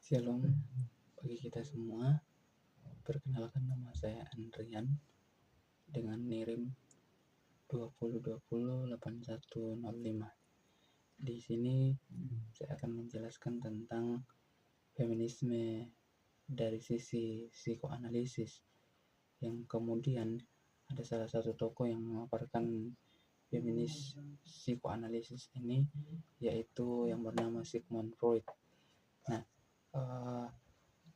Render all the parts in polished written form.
Shalom bagi kita semua. Perkenalkan, nama saya Andrian dengan NIRIM 20208105. Di sini saya akan menjelaskan tentang feminisme dari sisi psikoanalisis, yang kemudian ada salah satu tokoh yang memaparkan feminis psikoanalisis ini, yaitu yang bernama Sigmund Freud. Nah,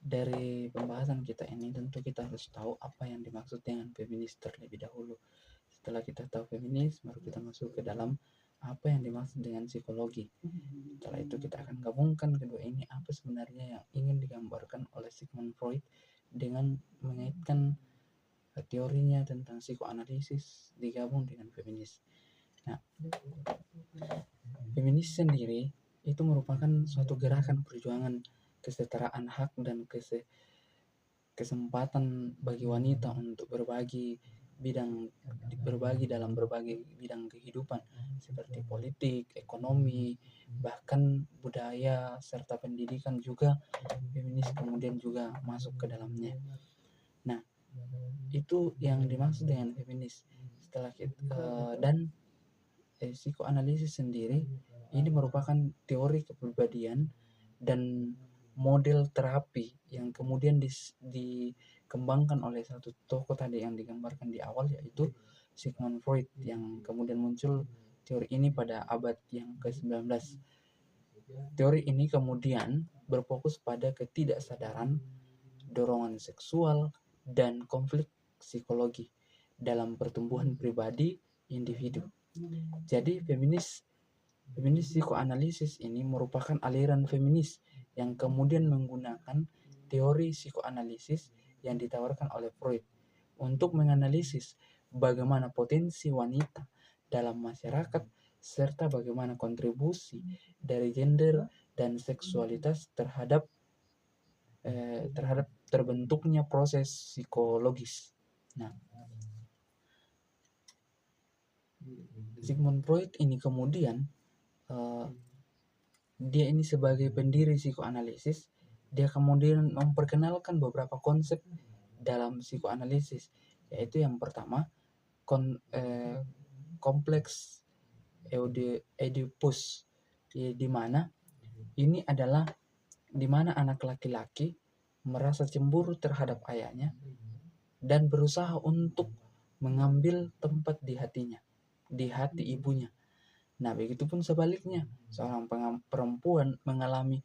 dari pembahasan kita ini tentu kita harus tahu apa yang dimaksud dengan feminis terlebih dahulu. Setelah kita tahu feminis, baru kita masuk ke dalam apa yang dimaksud dengan psikologi. Setelah itu kita akan gabungkan kedua ini, apa sebenarnya yang ingin digambarkan oleh Sigmund Freud dengan mengaitkan teorinya tentang psikoanalisis digabung dengan feminis. Nah, feminis sendiri itu merupakan suatu gerakan perjuangan kesetaraan hak dan kesempatan bagi wanita untuk berbagi dalam berbagai bidang kehidupan seperti politik, ekonomi, bahkan budaya serta pendidikan juga. Feminis kemudian juga masuk ke dalamnya. Nah, itu yang dimaksud dengan feminis. Setelah dan psikoanalisis sendiri ini merupakan teori kepribadian dan model terapi yang kemudian dikembangkan oleh satu tokoh tadi yang digambarkan di awal, yaitu Sigmund Freud, yang kemudian muncul teori ini pada abad yang ke-19. Teori ini kemudian berfokus pada ketidaksadaran, dorongan seksual, dan konflik psikologi dalam pertumbuhan pribadi individu. Jadi feminis psikoanalisis ini merupakan aliran feminis yang kemudian menggunakan teori psikoanalisis yang ditawarkan oleh Freud untuk menganalisis bagaimana potensi wanita dalam masyarakat serta bagaimana kontribusi dari gender dan seksualitas terhadap terbentuknya proses psikologis. Nah, Sigmund Freud ini kemudian dia ini sebagai pendiri psikoanalisis, dia kemudian memperkenalkan beberapa konsep dalam psikoanalisis, yaitu yang pertama kompleks Oedipus, di mana ini adalah di mana anak laki-laki merasa cemburu terhadap ayahnya dan berusaha untuk mengambil tempat di hatinya, di hati ibunya. Nah, begitupun sebaliknya, seorang perempuan mengalami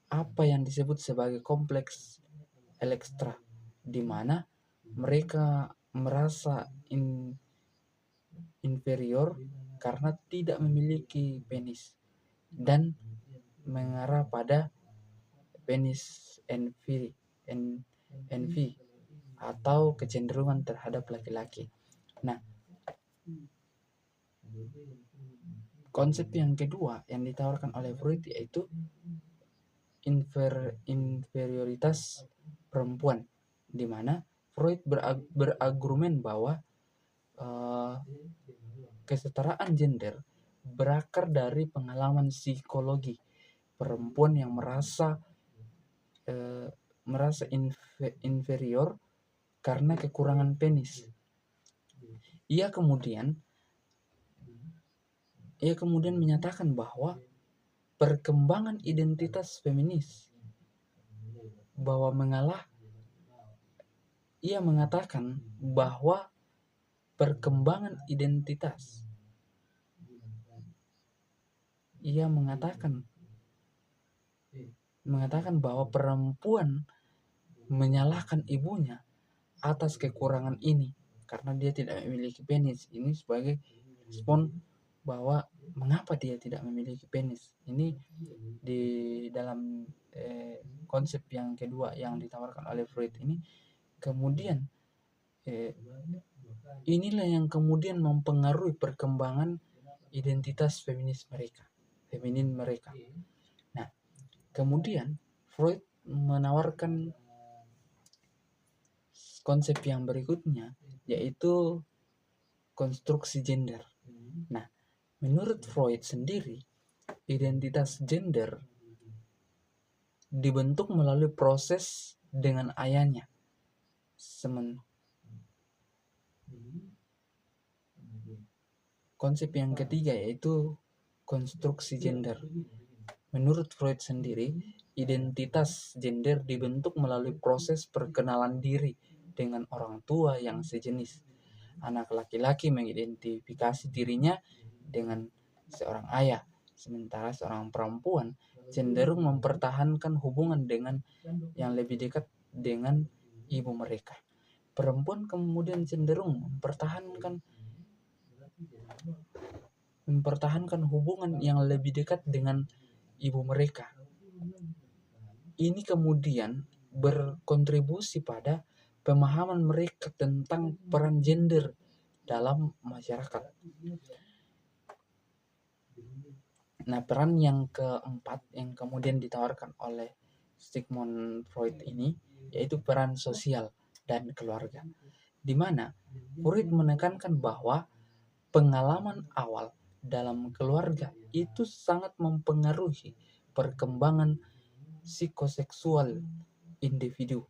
apa yang disebut sebagai kompleks Elektra, di mana mereka merasa inferior karena tidak memiliki penis dan mengarah pada penis envy atau kecenderungan terhadap laki-laki. Nah, konsep yang kedua yang ditawarkan oleh Freud yaitu inferioritas perempuan, di mana Freud berargumen bahwa kesetaraan gender berakar dari pengalaman psikologi perempuan yang merasa inferior karena kekurangan penis. Ia kemudian menyatakan bahwa perkembangan identitas feminis ia mengatakan bahwa perkembangan identitas mengatakan bahwa perempuan menyalahkan ibunya atas kekurangan ini karena dia tidak memiliki penis. Ini sebagai respon bahwa mengapa dia tidak memiliki penis. Ini di dalam konsep yang kedua yang ditawarkan oleh Freud ini. Kemudian inilah yang kemudian mempengaruhi perkembangan identitas feminin mereka. Nah, kemudian Freud menawarkan konsep yang berikutnya, yaitu konstruksi gender. Nah, menurut Freud sendiri, identitas gender dibentuk melalui proses dengan ayahnya. Konsep yang ketiga yaitu konstruksi gender. Menurut Freud sendiri, identitas gender dibentuk melalui proses perkenalan diri dengan orang tua yang sejenis. Anak laki-laki mengidentifikasi dirinya dengan seorang ayah, sementara seorang perempuan cenderung mempertahankan hubungan dengan yang lebih dekat dengan ibu mereka. Perempuan kemudian cenderung mempertahankan hubungan yang lebih dekat dengan ibu mereka. Ini kemudian berkontribusi pada pemahaman mereka tentang peran gender dalam masyarakat. Nah, peran yang keempat yang kemudian ditawarkan oleh Sigmund Freud ini yaitu peran sosial dan keluarga, di mana Freud menekankan bahwa pengalaman awal dalam keluarga itu sangat mempengaruhi perkembangan psikoseksual individu.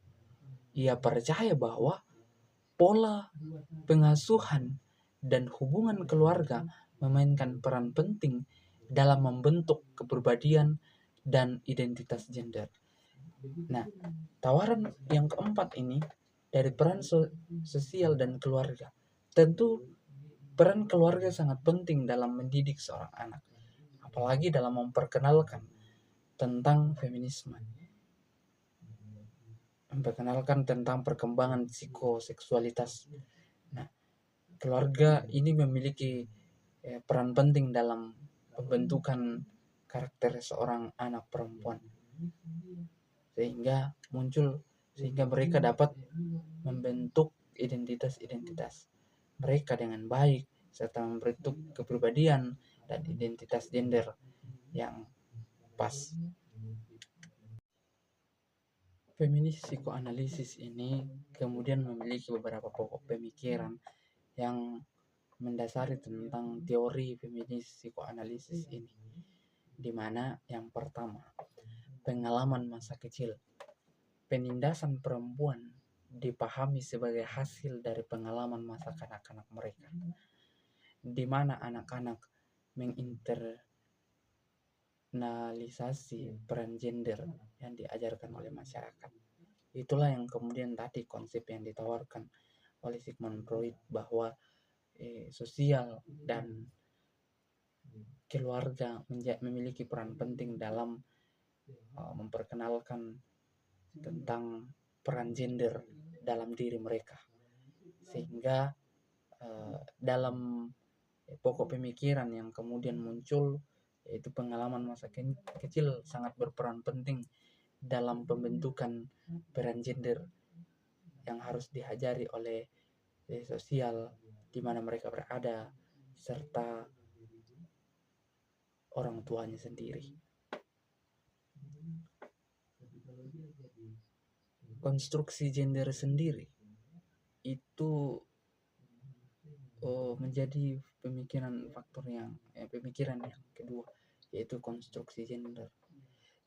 Ia percaya bahwa pola pengasuhan dan hubungan keluarga memainkan peran penting dalam membentuk kepribadian dan identitas gender. Nah, tawaran yang keempat ini dari peran sosial dan keluarga. Tentu peran keluarga sangat penting dalam mendidik seorang anak, apalagi dalam memperkenalkan tentang feminisme, memperkenalkan tentang perkembangan psikoseksualitas. Nah, keluarga ini memiliki peran penting dalam pembentukan karakter seorang anak perempuan, sehingga mereka dapat membentuk identitas mereka dengan baik serta membentuk kepribadian dan identitas gender yang pas. Feminis psikoanalisis ini kemudian memiliki beberapa pokok pemikiran yang mendasari tentang teori feminis psikoanalisis ini, di mana yang pertama, pengalaman masa kecil. Penindasan perempuan dipahami sebagai hasil dari pengalaman masa kanak-kanak mereka, di mana anak-anak menginternalisasi peran gender yang diajarkan oleh masyarakat. Itulah yang kemudian tadi konsep yang ditawarkan oleh Sigmund Freud bahwa sosial dan keluarga memiliki peran penting dalam memperkenalkan tentang peran gender dalam diri mereka, sehingga dalam pokok pemikiran yang kemudian muncul yaitu pengalaman masa kecil sangat berperan penting dalam pembentukan peran gender yang harus dihajari oleh sosial di mana mereka berada serta orang tuanya sendiri. Konstruksi gender sendiri itu menjadi pemikiran yang kedua, yaitu konstruksi gender.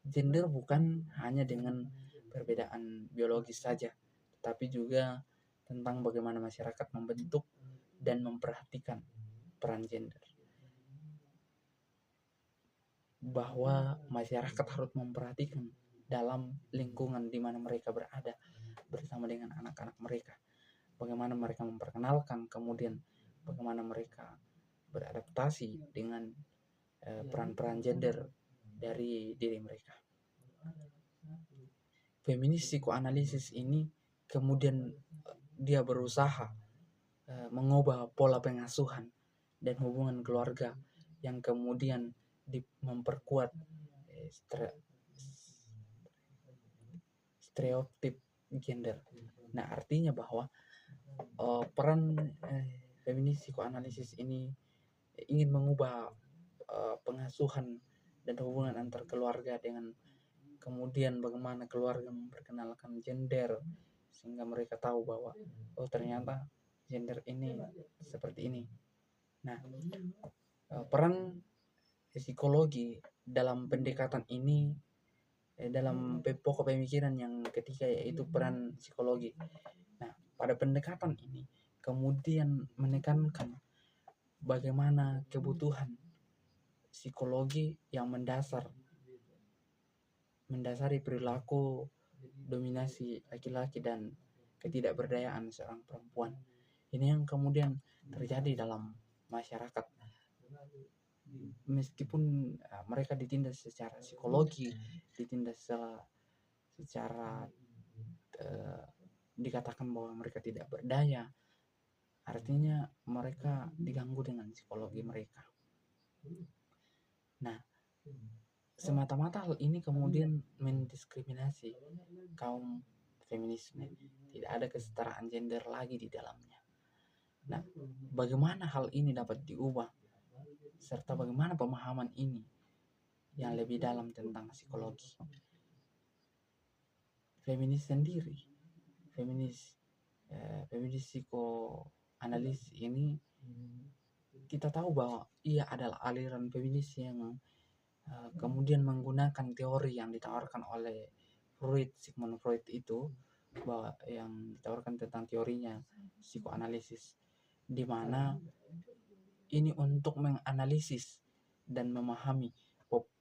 Gender bukan hanya dengan perbedaan biologis saja, tapi juga tentang bagaimana masyarakat membentuk dan memperhatikan peran gender. Bahwa masyarakat harus memperhatikan dalam lingkungan di mana mereka berada bersama dengan anak-anak mereka. Bagaimana mereka memperkenalkan, kemudian bagaimana mereka beradaptasi dengan peran-peran gender dari diri mereka. Feminis psikoanalisis ini kemudian dia berusaha mengubah pola pengasuhan dan hubungan keluarga yang kemudian memperkuat stereotip gender. Nah, artinya bahwa peran feminis psikoanalisis ini ingin mengubah pengasuhan dan hubungan antar keluarga dengan kemudian bagaimana keluarga memperkenalkan gender sehingga mereka tahu bahwa ternyata gender ini seperti ini. Nah, peran psikologi dalam pendekatan ini dalam pokok pemikiran yang ketiga, yaitu peran psikologi. Nah, pada pendekatan ini kemudian menekankan bagaimana kebutuhan psikologi yang mendasari perilaku dominasi laki-laki dan ketidakberdayaan seorang perempuan. Ini yang kemudian terjadi dalam masyarakat. Meskipun mereka ditindas secara psikologi, ditindas secara dikatakan bahwa mereka tidak berdaya, artinya mereka diganggu dengan psikologi mereka. Nah, semata-mata hal ini kemudian mendiskriminasi kaum feminisme. Tidak ada kesetaraan gender lagi di dalamnya. Nah, bagaimana hal ini dapat diubah, serta bagaimana pemahaman ini yang lebih dalam tentang psikologi. Feminis sendiri, feminis psikoanalis ini, kita tahu bahwa ia adalah aliran feminis yang kemudian menggunakan teori yang ditawarkan oleh Sigmund Freud itu, bahwa yang ditawarkan tentang teorinya psikoanalisis, di mana ini untuk menganalisis dan memahami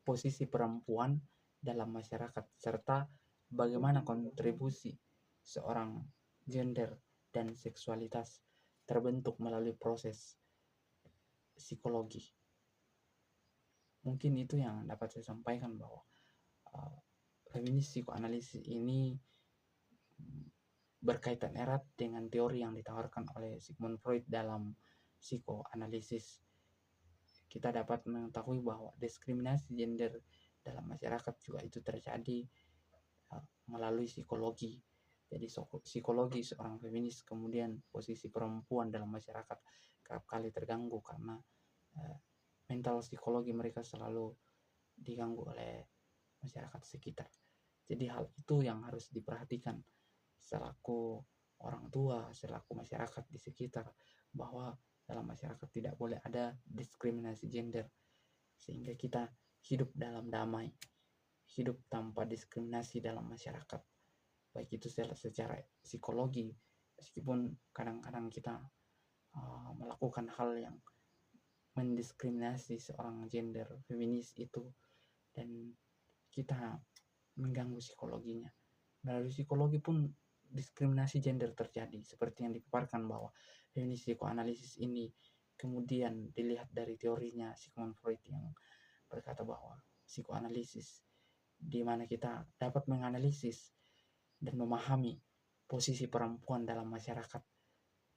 posisi perempuan dalam masyarakat, serta bagaimana kontribusi seorang gender dan seksualitas terbentuk melalui proses psikologi. Mungkin itu yang dapat saya sampaikan, bahwa feminis psikoanalisis ini berkaitan erat dengan teori yang ditawarkan oleh Sigmund Freud dalam psikoanalisis. Kita dapat mengetahui bahwa diskriminasi gender dalam masyarakat juga itu terjadi melalui psikologi. Jadi psikologi seorang feminis, kemudian posisi perempuan dalam masyarakat kerap kali terganggu karena mental psikologi mereka selalu diganggu oleh masyarakat sekitar. Jadi hal itu yang harus diperhatikan selaku orang tua, selaku masyarakat di sekitar, bahwa dalam masyarakat tidak boleh ada diskriminasi gender, sehingga kita hidup dalam damai, hidup tanpa diskriminasi dalam masyarakat, baik itu secara psikologi, meskipun kadang-kadang kita melakukan hal yang mendiskriminasi seorang gender feminis itu, dan kita mengganggu psikologinya. Melalui psikologi pun diskriminasi gender terjadi, seperti yang dipaparkan bahwa feminis psikoanalisis ini kemudian dilihat dari teorinya Sigmund Freud yang berkata bahwa psikoanalisis di mana kita dapat menganalisis dan memahami posisi perempuan dalam masyarakat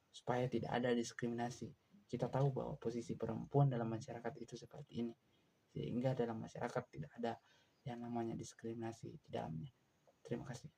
supaya tidak ada diskriminasi. Kita tahu bahwa posisi perempuan dalam masyarakat itu seperti ini, sehingga dalam masyarakat tidak ada yang namanya diskriminasi di dalamnya. Terima kasih.